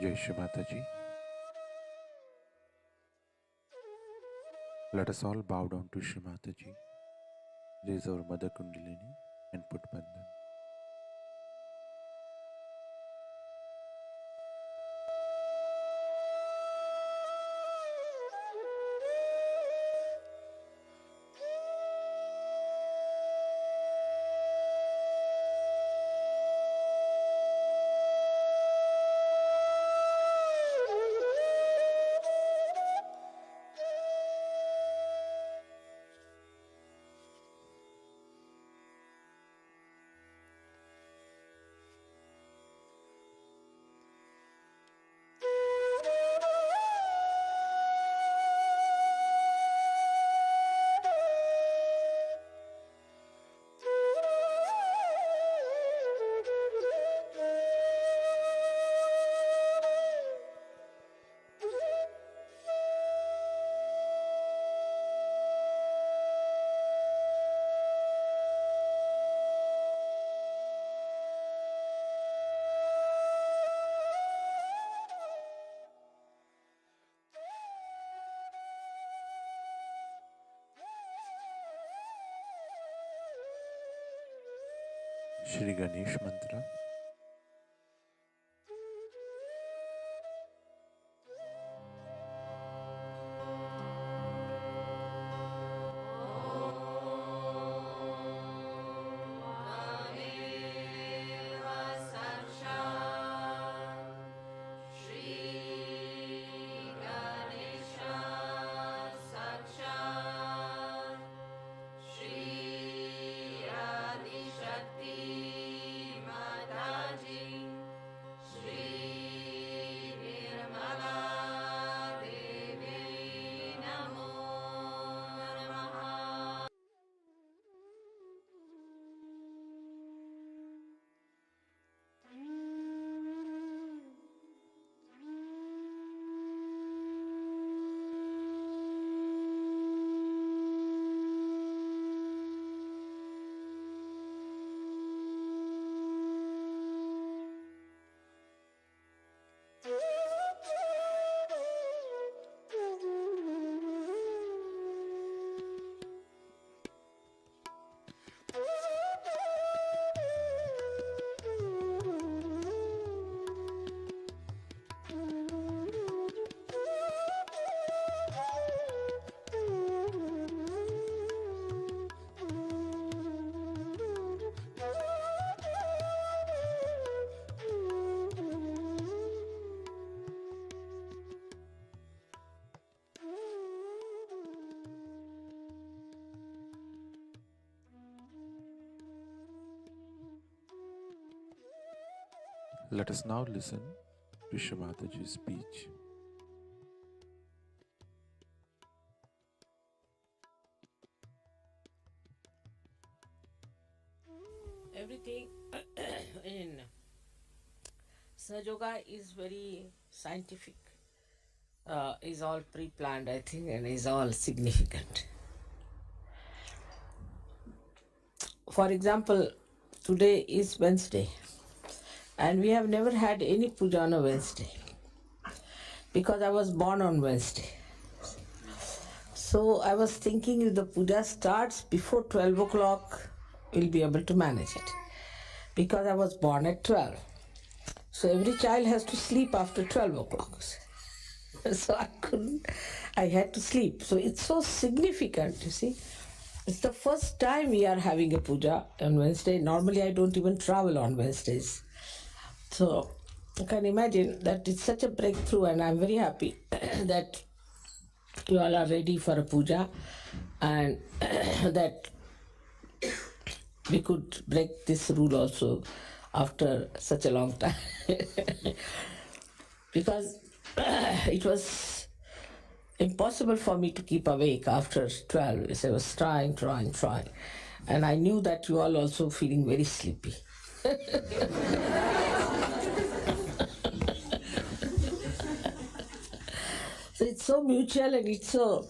जय श्री माता जी। Let us all bow down to Shri Mataji, raise our Mother Kundalini, and put Bandhan. Shri Ganesh Mantra. Let us now listen to Shri Mataji's speech. Everything in Sahaja Yoga is very scientific, is all pre-planned, I think, and is all significant. For example, today is Wednesday, and we have never had any puja on a Wednesday because I was born on Wednesday. So I was thinking if the puja starts before 12 o'clock, we'll be able to manage it because I was born at 12. So every child has to sleep after 12 o'clock. So I had to sleep. So it's so significant, you see. It's the first time we are having a puja on Wednesday. Normally I don't even travel on Wednesdays. So you can imagine that it's such a breakthrough, and I'm very happy that you all are ready for a puja and that we could break this rule also after such a long time. Because it was impossible for me to keep awake after 12. So I was trying. And I knew that you all also feeling very sleepy. So it's so mutual and it's so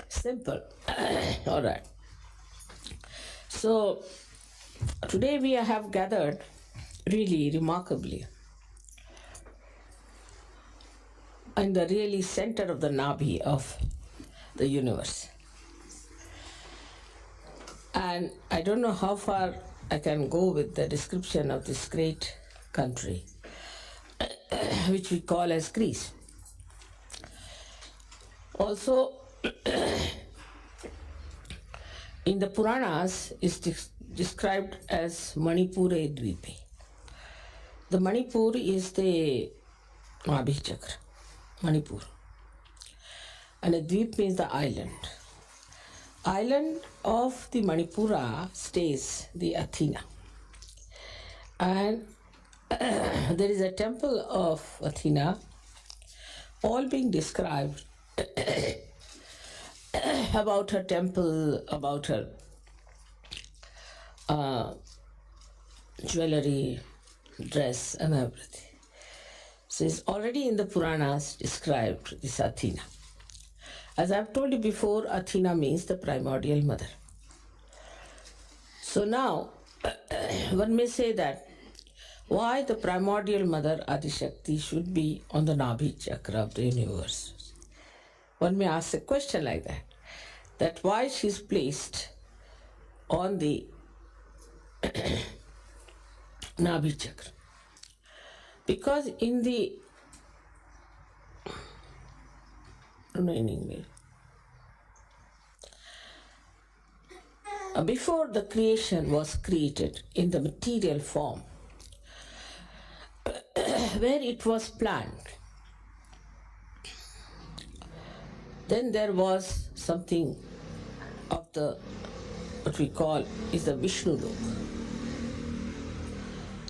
simple. All right. So today we have gathered really remarkably in the really center of the Nabhi of the universe. And I don't know how far I can go with the description of this great country, which we call as Greece. Also, in the Puranas, is described as Manipure Dvipe. The Manipur is the Nabhi Chakra, Manipur. And a Dvip means the island. Island of the Manipura stays the Athena. And there is a temple of Athena, all being described about her temple, about her jewelry, dress, and everything. So it's already in the Puranas described, this Athena. As I've told you before, Athena means the primordial mother. So now, one may say that why the primordial mother Adishakti should be on the Nabhi chakra of the universe. One may ask a question like that why she's placed on the Nabhi chakra. Because in the before the creation was created in the material form, where it was planned, then there was something of the, what we call is the Vishnu Loka.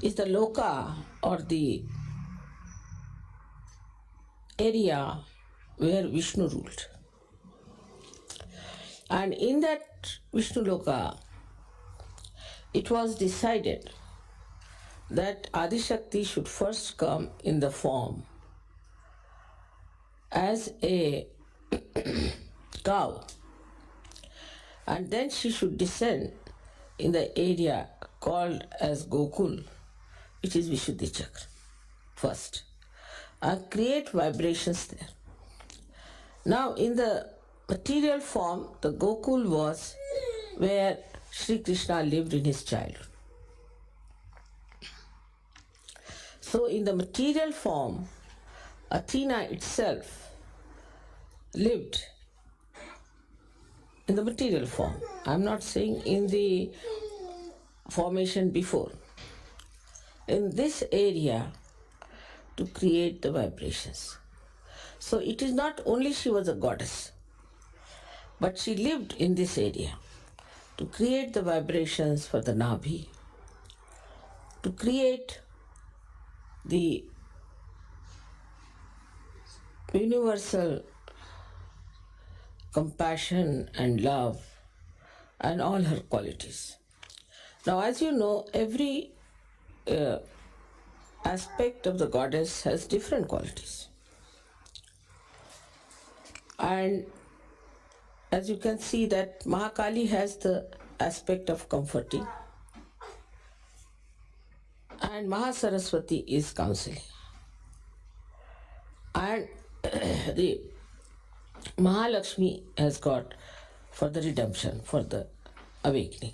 Is the Loka or the area where Vishnu ruled. And in that Vishnu Loka, it was decided that Adishakti should first come in the form as a cow, and then she should descend in the area called as Gokul, which is Vishuddhi Chakra, first, and create vibrations there. Now, in the material form, the Gokul was where Sri Krishna lived in his childhood. So, in the material form, Athena itself lived in the material form. I'm not saying in the formation before. In this area to create the vibrations. So it is not only she was a goddess, but she lived in this area to create the vibrations for the Nabhi, to create the universal compassion and love and all her qualities. Now, as you know, every aspect of the goddess has different qualities. And as you can see that Mahakali has the aspect of comforting, and Mahasaraswati is counseling. And the Mahalakshmi has got for the redemption, for the awakening.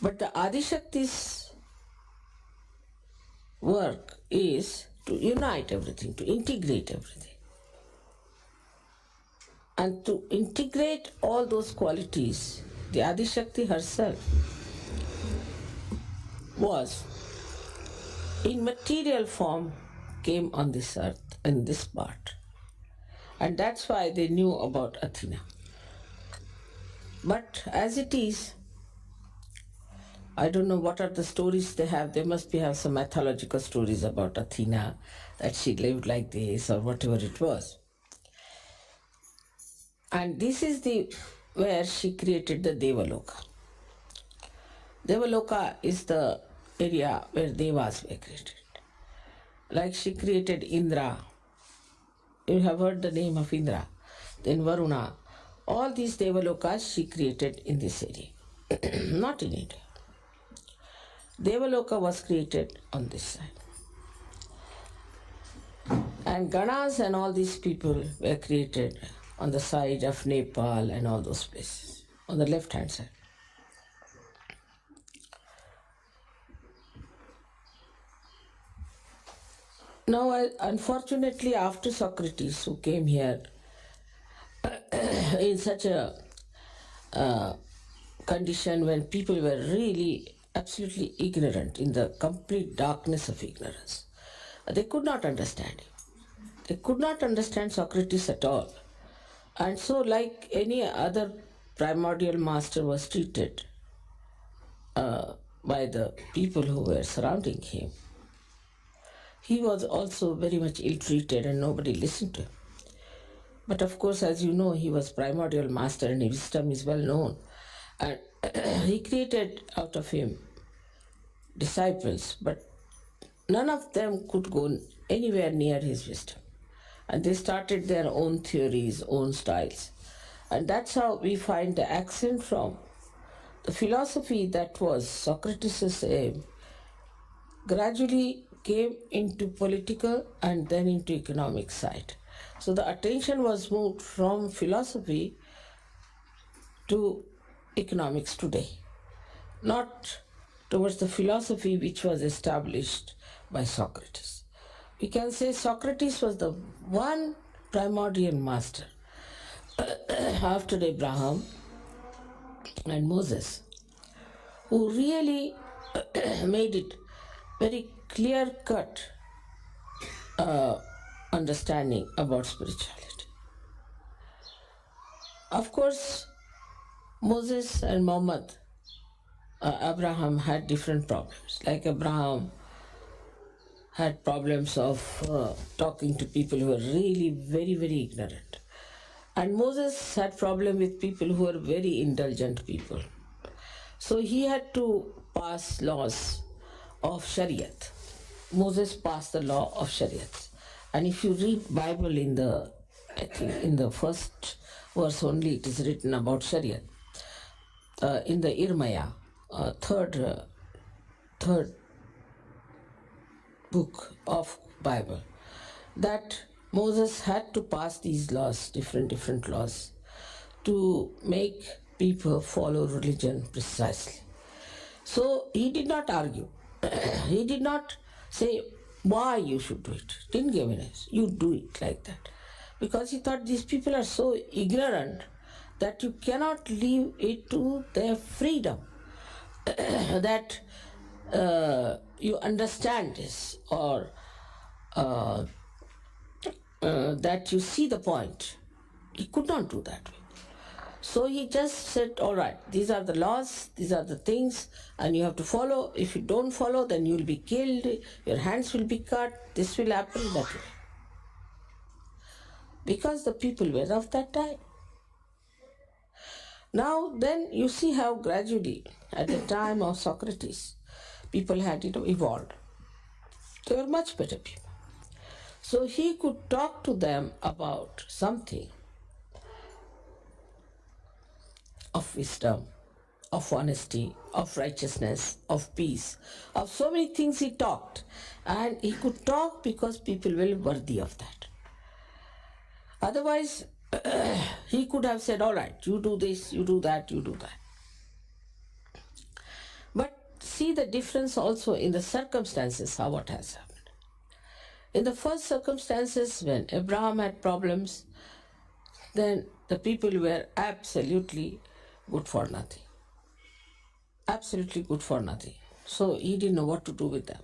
But the Adishakti's work is to unite everything, to integrate everything. And to integrate all those qualities, the Adishakti herself was in material form, came on this earth, in this part. And that's why they knew about Athena. But as it is, I don't know what are the stories they have. They must have some mythological stories about Athena, that she lived like this or whatever it was. And this is where she created the Devaloka. Devaloka is the area where Devas were created. Like she created Indra. You have heard the name of Indra. Then Varuna. All these Devalokas she created in this area. Not in India. Devaloka was created on this side. And Ganas and all these people were created on the side of Nepal and all those places, on the left-hand side. Now, unfortunately, after Socrates, who came here in such a uh, condition when people were really absolutely ignorant, in the complete darkness of ignorance, they could not understand him. They could not understand Socrates at all. And so, like any other primordial master was treated by the people who were surrounding him, he was also very much ill-treated and nobody listened to him. But of course, as you know, he was primordial master and his wisdom is well known. And he created out of him disciples, but none of them could go anywhere near his wisdom. And they started their own theories, own styles. And that's how we find the accent from the philosophy that was Socrates' aim gradually came into political and then into economic side. So the attention was moved from philosophy to economics today, not towards the philosophy which was established by Socrates. We can say Socrates was the one primordial master after Abraham and Moses who really made it very clear-cut understanding about spirituality. Of course, Moses and Muhammad, Abraham had different problems. Like Abraham had problems of talking to people who were really very, very ignorant. And Moses had problem with people who were very indulgent people. So he had to pass laws of Shariat. Moses passed the law of Shariat. And if you read Bible I think in the first verse only, it is written about Shariat. In the Irmaya, third book of Bible, that Moses had to pass these laws, different laws, to make people follow religion precisely. So he did not argue. He did not say why you should do it. Didn't give an answer. You do it like that. Because he thought these people are so ignorant that you cannot leave it to their freedom. That you understand this or that you see the point. He could not do that way. So he just said, all right, these are the laws, these are the things, and you have to follow. If you don't follow, then you will be killed, your hands will be cut, this will happen, that way. Because the people were of that time. Now then you see how gradually, at the time of Socrates, people had evolved. They were much better people. So he could talk to them about something of wisdom, of honesty, of righteousness, of peace, of so many things he talked. And he could talk because people were worthy of that. Otherwise, he could have said, all right, you do this, you do that, you do that. But see the difference also in the circumstances, how what has happened. In the first circumstances, when Abraham had problems, then the people were absolutely good for nothing. Absolutely good for nothing. So he didn't know what to do with them.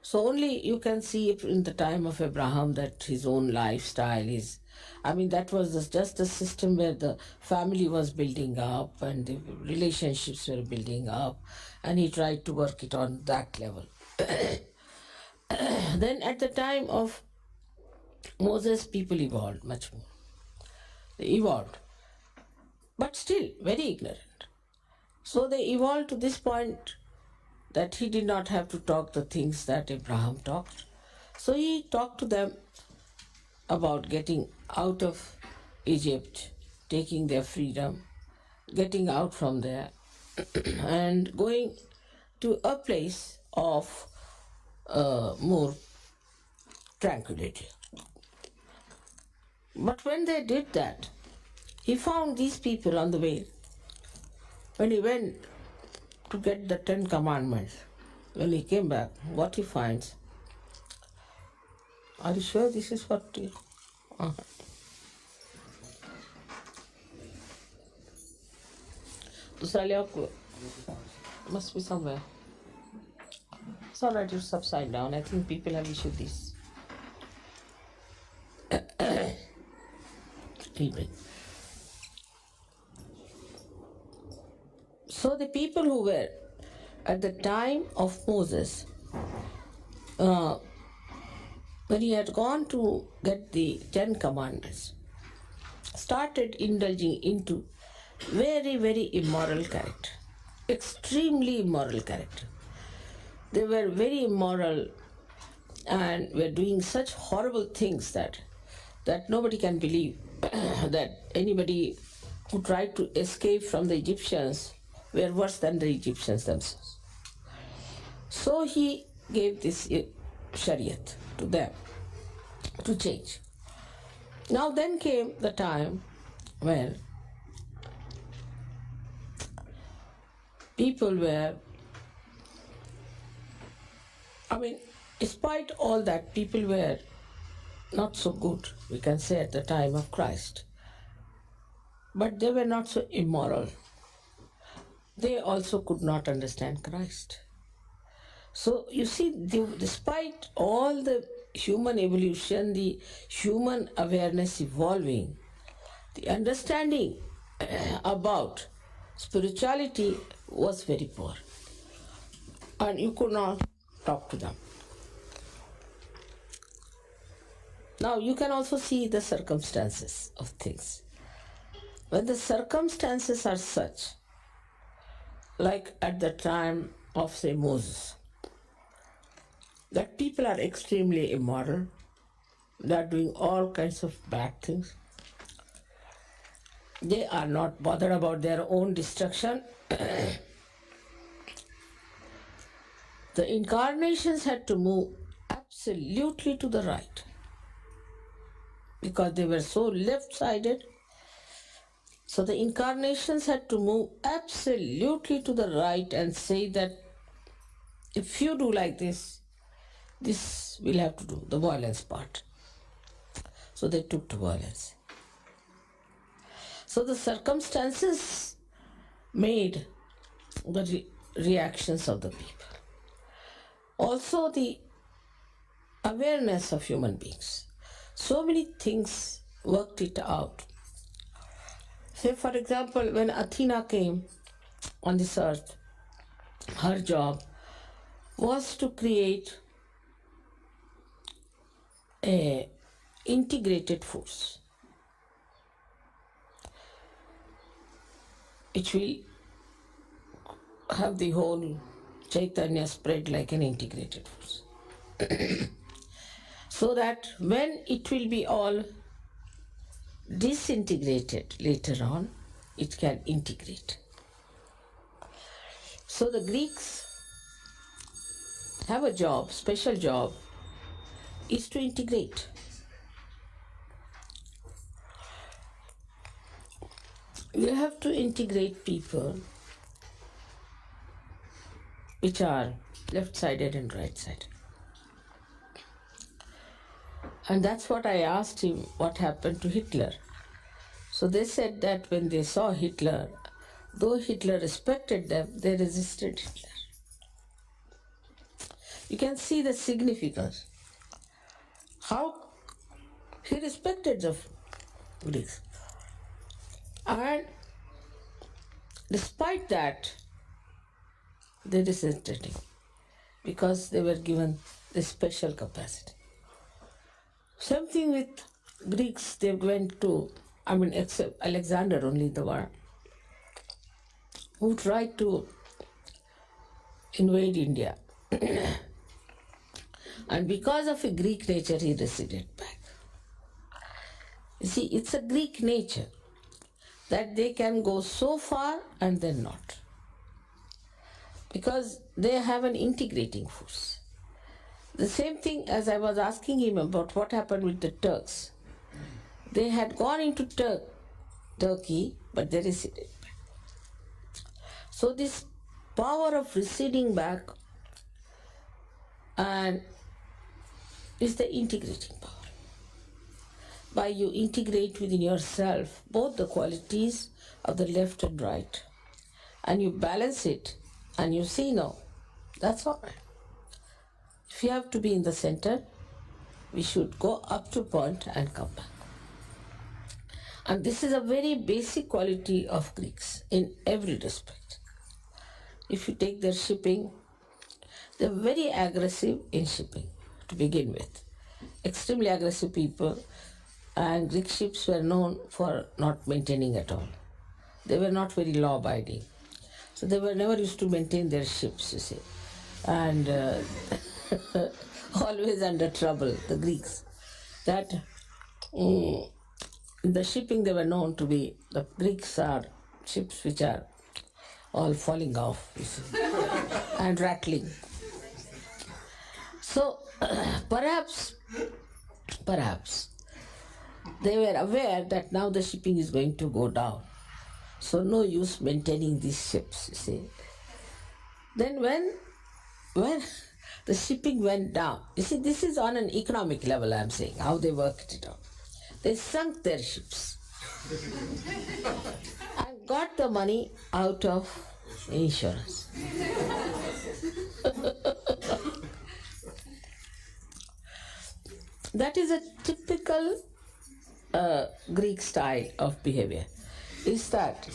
So only you can see in the time of Abraham that his own lifestyle is, that was just a system where the family was building up and the relationships were building up, and he tried to work it on that level. Then at the time of Moses, people evolved much more. They evolved, but still very ignorant. So they evolved to this point that he did not have to talk the things that Abraham talked. So he talked to them about getting out of Egypt, taking their freedom, getting out from there, and going to a place of more tranquility. But when they did that, he found these people on the way. When he went to get the 10 Commandments, when he came back, what he finds, Are you sure this is what you... Must be somewhere. It's alright, it's upside down. I think people have issued this. Anyway. So the people who were at the time of Moses, when he had gone to get the 10 Commandments, started indulging into very, very immoral character, extremely immoral character. They were very immoral and were doing such horrible things that nobody can believe that anybody who tried to escape from the Egyptians were worse than the Egyptians themselves. So he gave this Shariat to them to change. Now then came the time when people were, despite all that, people were not so good, we can say, at the time of Christ. But they were not so immoral. They also could not understand Christ. So you see, despite all the human evolution, the human awareness evolving, the understanding about spirituality was very poor. And you could not talk to them. Now you can also see the circumstances of things. When the circumstances are such, like at the time of, say, Moses, that people are extremely immoral, they are doing all kinds of bad things. They are not bothered about their own destruction. The incarnations had to move absolutely to the right because they were so left-sided. So the incarnations had to move absolutely to the right and say that if you do like this we'll have to do, the violence part. So they took to violence. So the circumstances made the reactions of the people. Also the awareness of human beings. So many things worked it out. Say, for example, when Athena came on this earth, her job was to create a integrated force which will have the whole Chaitanya spread like an integrated force. So that when it will be all disintegrated later on, it can integrate. So the Greeks have a job, special job, is to integrate. You have to integrate people which are left-sided and right-sided. And that's what I asked him, what happened to Hitler. So they said that when they saw Hitler, though Hitler respected them, they resisted Hitler. You can see the significance. How he respected the Greeks. And despite that, they resisted him because they were given this special capacity. Same thing with Greeks, they went to, except Alexander only the one, who tried to invade India. And because of a Greek nature, he receded back. You see, it's a Greek nature that they can go so far and then not. Because they have an integrating force. The same thing as I was asking him about what happened with the Turks. They had gone into Turkey, but they receded back. So this power of receding back and is the integrating power. By you integrate within yourself both the qualities of the left and right, and you balance it, and you see, no, that's all right. If you have to be in the center, we should go up to point and come back. And this is a very basic quality of Greeks in every respect. If you take their shipping, they're very aggressive in shipping to begin with. Extremely aggressive people, and Greek ships were known for not maintaining at all. They were not very law abiding. So they were never used to maintain their ships, you see. And always under trouble, the Greeks. That the shipping they were known to be, the Greeks are ships which are all falling off, you see, and rattling. So perhaps they were aware that now the shipping is going to go down. So no use maintaining these ships, you see. Then when the shipping went down, you see, this is on an economic level, I'm saying, how they worked it out. They sunk their ships and got the money out of insurance. That is a typical Greek style of behavior, is that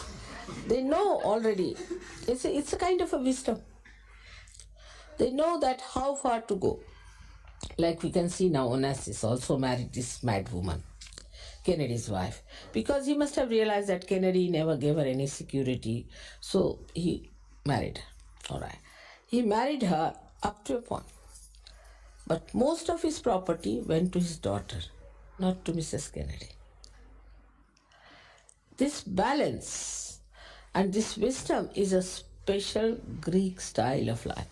they know already, it's a kind of a wisdom. They know that how far to go. Like we can see now, Onassis also married this mad woman, Kennedy's wife, because he must have realized that Kennedy never gave her any security, so he married her. All right. He married her up to a point. But most of his property went to his daughter, not to Mrs. Kennedy. This balance and this wisdom is a special Greek style of life.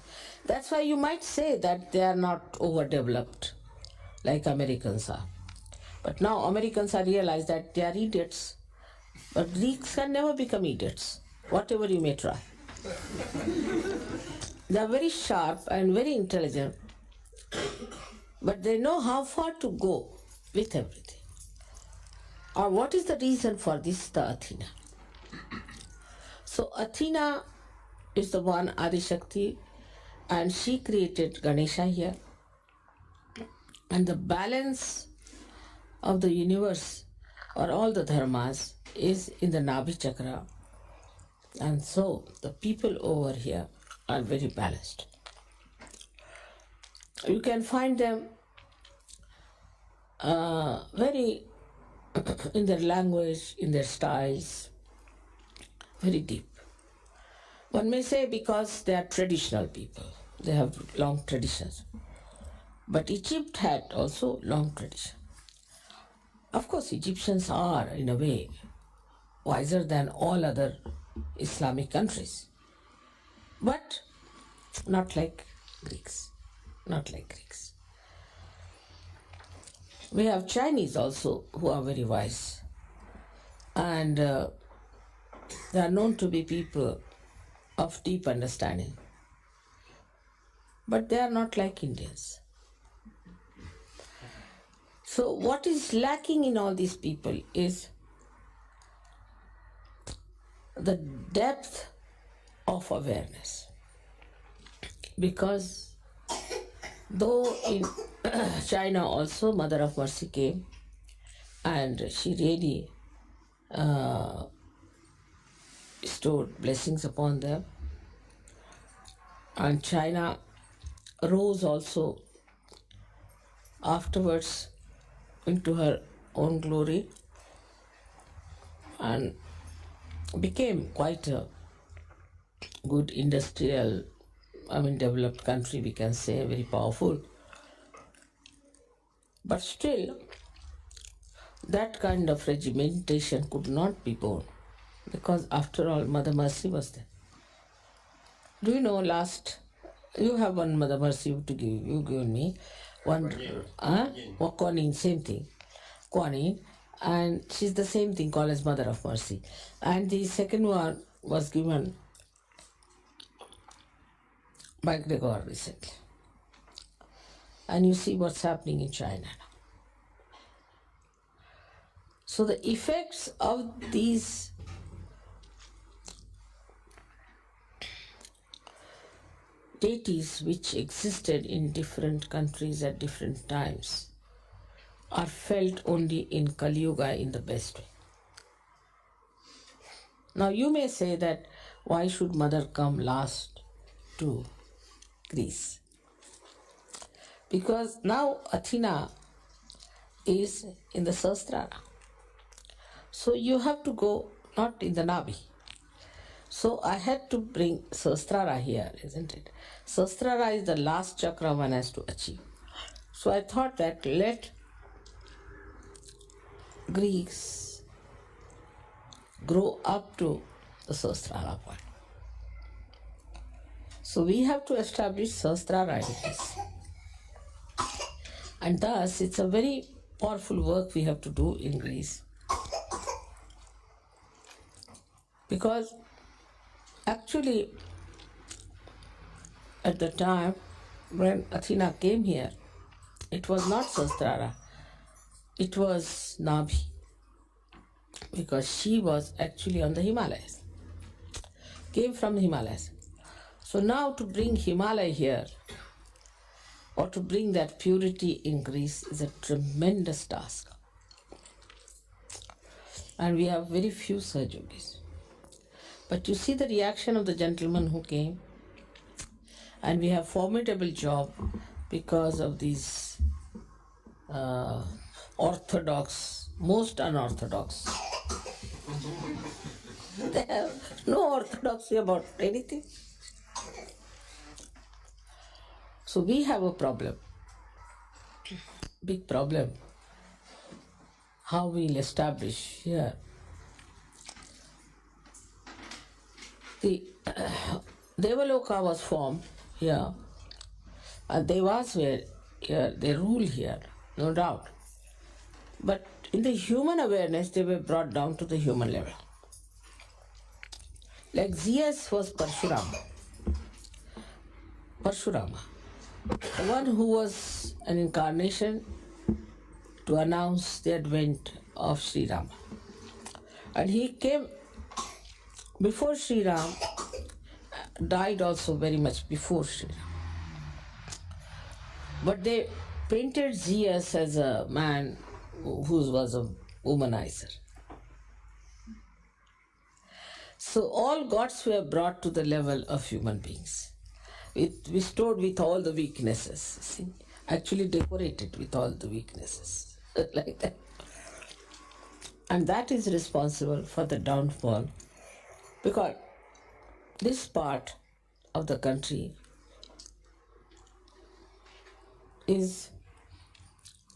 That's why you might say that they are not overdeveloped like Americans are. But now Americans are realized that they are idiots. But Greeks can never become idiots, whatever you may try. They are very sharp and very intelligent, but they know how far to go with everything. Or what is the reason for this? The Athena. So Athena is the one Adi Shakti, and she created Ganesha here. And the balance of the universe or all the dharmas is in the Nabhi Chakra. And so the people over here are very balanced. You can find them very in their language, in their styles, very deep. One may say because they are traditional people, they have long traditions. But Egypt had also long tradition. Of course, Egyptians are, in a way, wiser than all other Islamic countries. But not like Greeks. Not like Greeks. We have Chinese also who are very wise. And they are known to be people of deep understanding. But they are not like Indians. So what is lacking in all these people is the depth of awareness. Because though in China also Mother of Mercy came and she really bestowed blessings upon them, and China rose also afterwards into her own glory and became quite a good industrial, developed country, we can say, very powerful. But still, that kind of regimentation could not be borne because after all, Mother Mercy was there. Do you know you have one Mother Mercy to give, you given me, one, Kuan Yin, same thing, Kuan Yin, and she's the same thing called as Mother of Mercy. And the second one was given by Gregor recently. and you see what's happening in China now. So the effects of these deities which existed in different countries at different times are felt only in Kali Yuga in the best way. Now you may say that why should Mother come last to Greece? Because now Athena is in the Sahasrara. So you have to go not in the Nabi. So I had to bring Sahasrara here, isn't it? Sahasrara is the last chakra one has to achieve. So I thought that let Greeks grow up to the Sahasrara point. So we have to establish Sahasrara in Greece. And thus it's a very powerful work we have to do in Greece. Because actually at the time when Athena came here, it was not Sahasrara, it was Nabhi. Because she was actually on the Himalayas, came from the Himalayas. So now to bring Himalaya here, or to bring that purity in Greece, is a tremendous task. And we have very few such yogis. But you see the reaction of the gentleman who came, and we have formidable job because of these orthodox, most unorthodox. They have no orthodoxy about anything. So we have a problem, big problem, how we'll establish here. The Devaloka was formed here, and Devas were here, they rule here, no doubt. But in the human awareness, they were brought down to the human level. Like Zeus was Parshurama, the one who was an incarnation to announce the advent of Sri Rama. And he came before Sri Ram, died also very much before Sri Ram. But they painted Zeus as a man who was a womanizer. So all gods were brought to the level of human beings, restored with all the weaknesses, see? Actually decorated with all the weaknesses, like that. And that is responsible for the downfall, because this part of the country is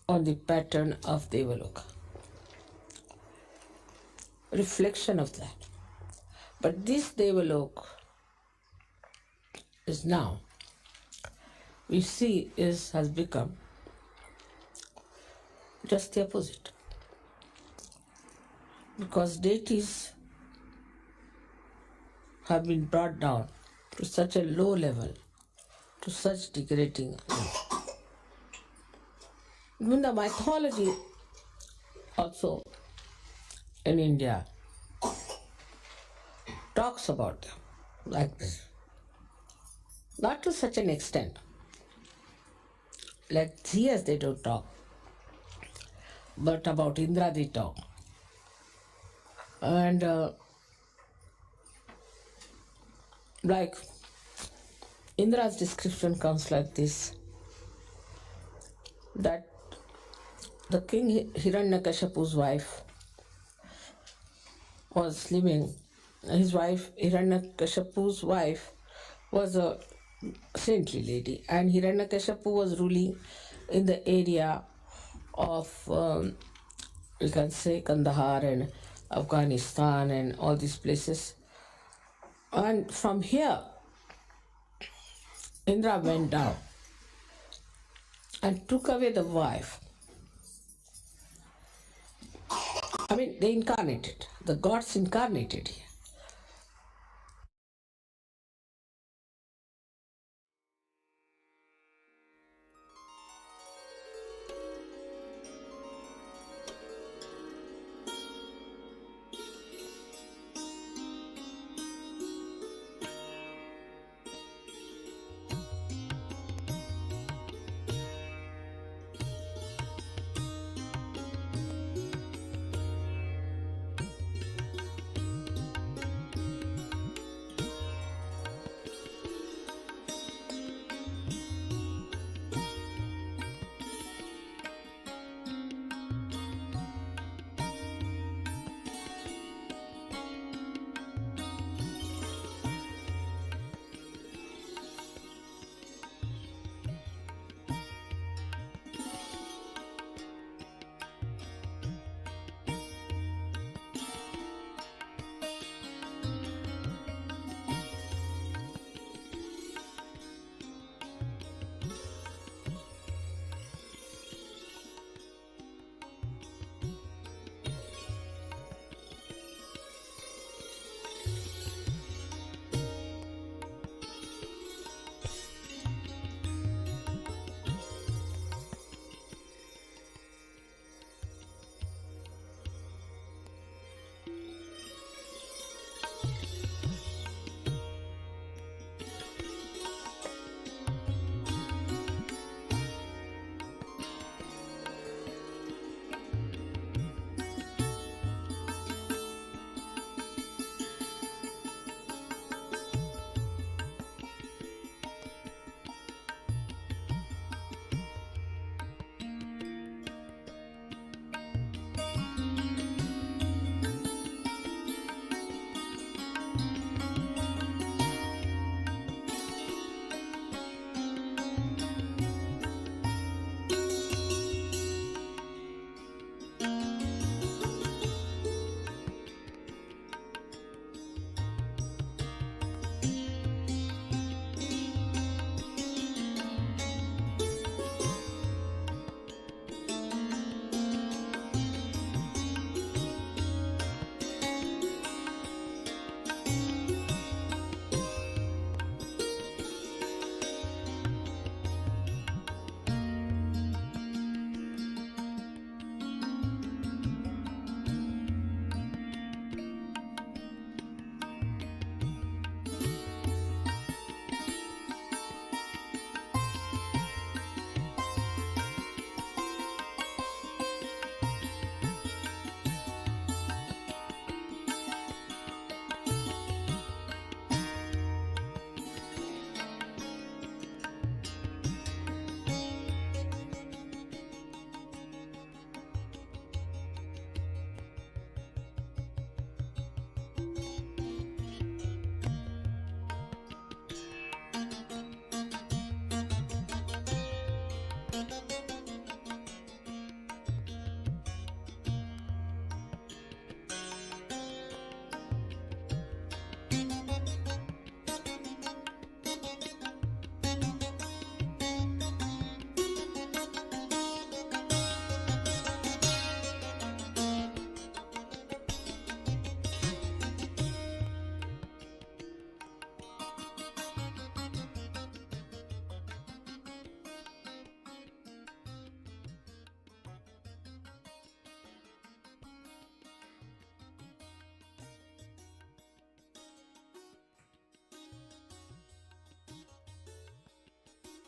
on the pattern of Devaloka, reflection of that. But this Devaloka is now, we see, has become just the opposite. Because deities have been brought down to such a low level, to such degrading. Even the mythology also in India talks about them like this. Not to such an extent. Like Zeus they don't talk, but about Indra they talk. And like Indra's description comes like this, that the king Hiranyakashipu's wife was living, his wife, Hiranyakashipu's wife, was a saintly lady, and Hiranyakashipu was ruling in the area of, you can say, Kandahar and Afghanistan and all these places. And from here, Indra went down and took away the wife. I mean, they incarnated, the gods incarnated here.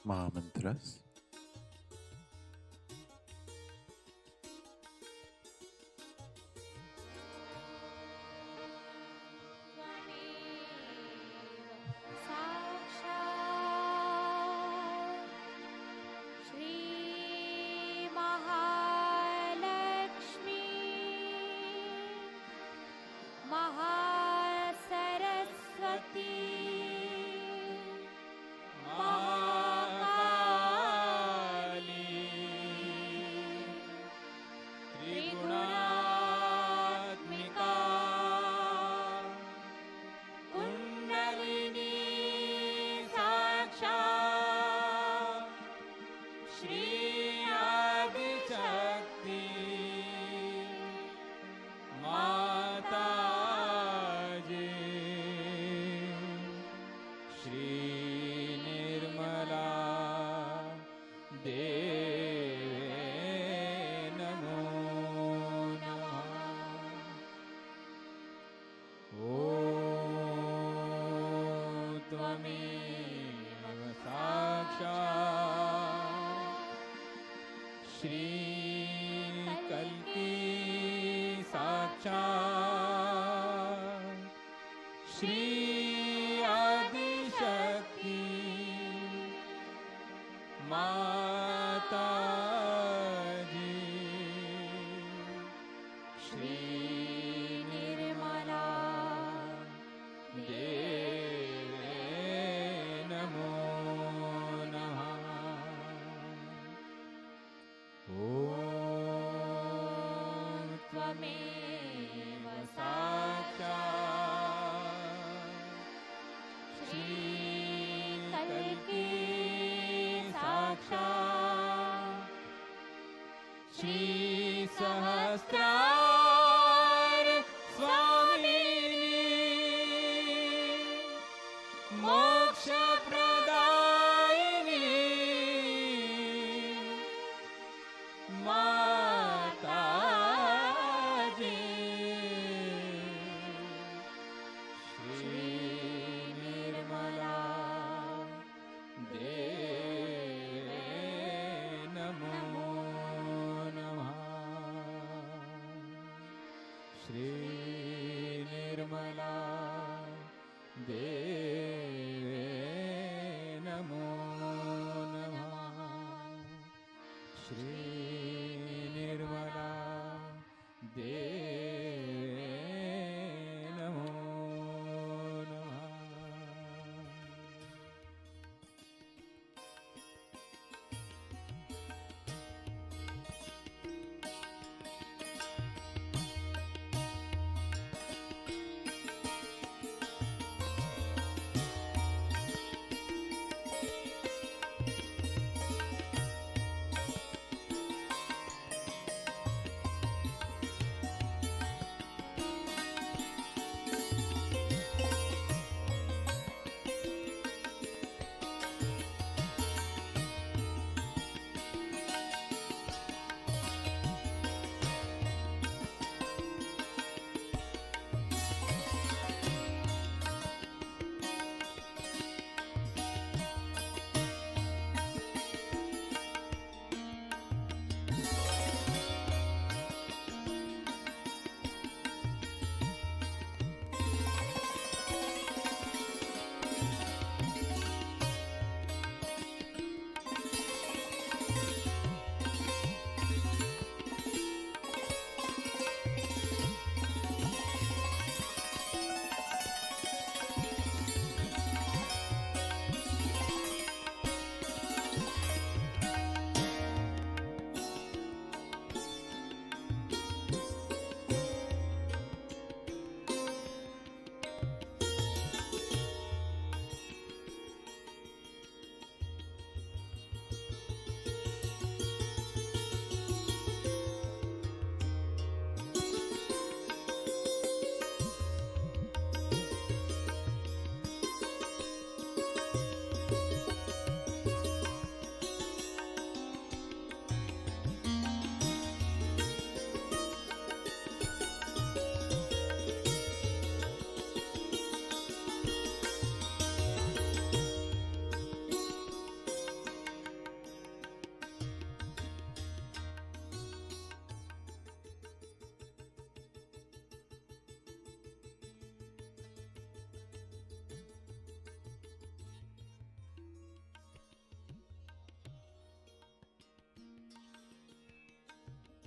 महामंत्रास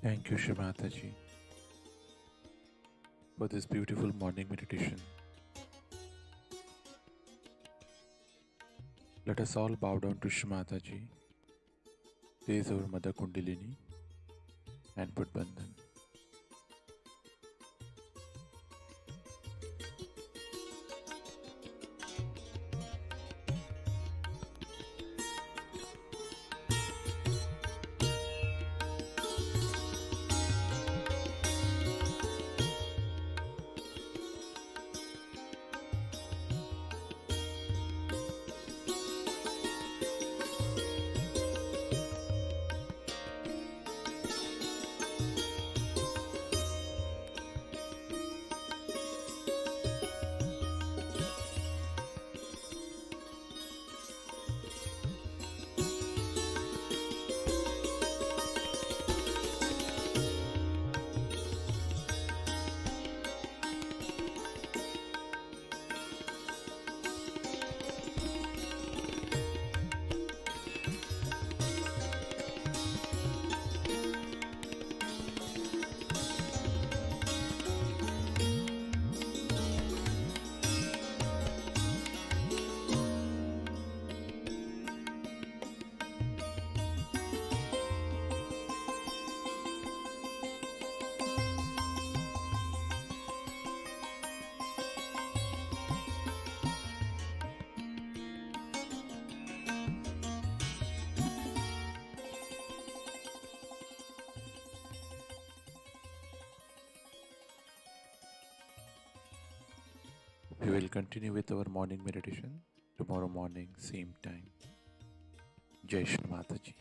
Thank you, Shri Mataji, for this beautiful morning meditation. Let us all bow down to Shri Mataji, raise our Mother Kundalini, and put Bandhan. We will continue with our morning meditation tomorrow morning, same time. Jai Shri Mataji.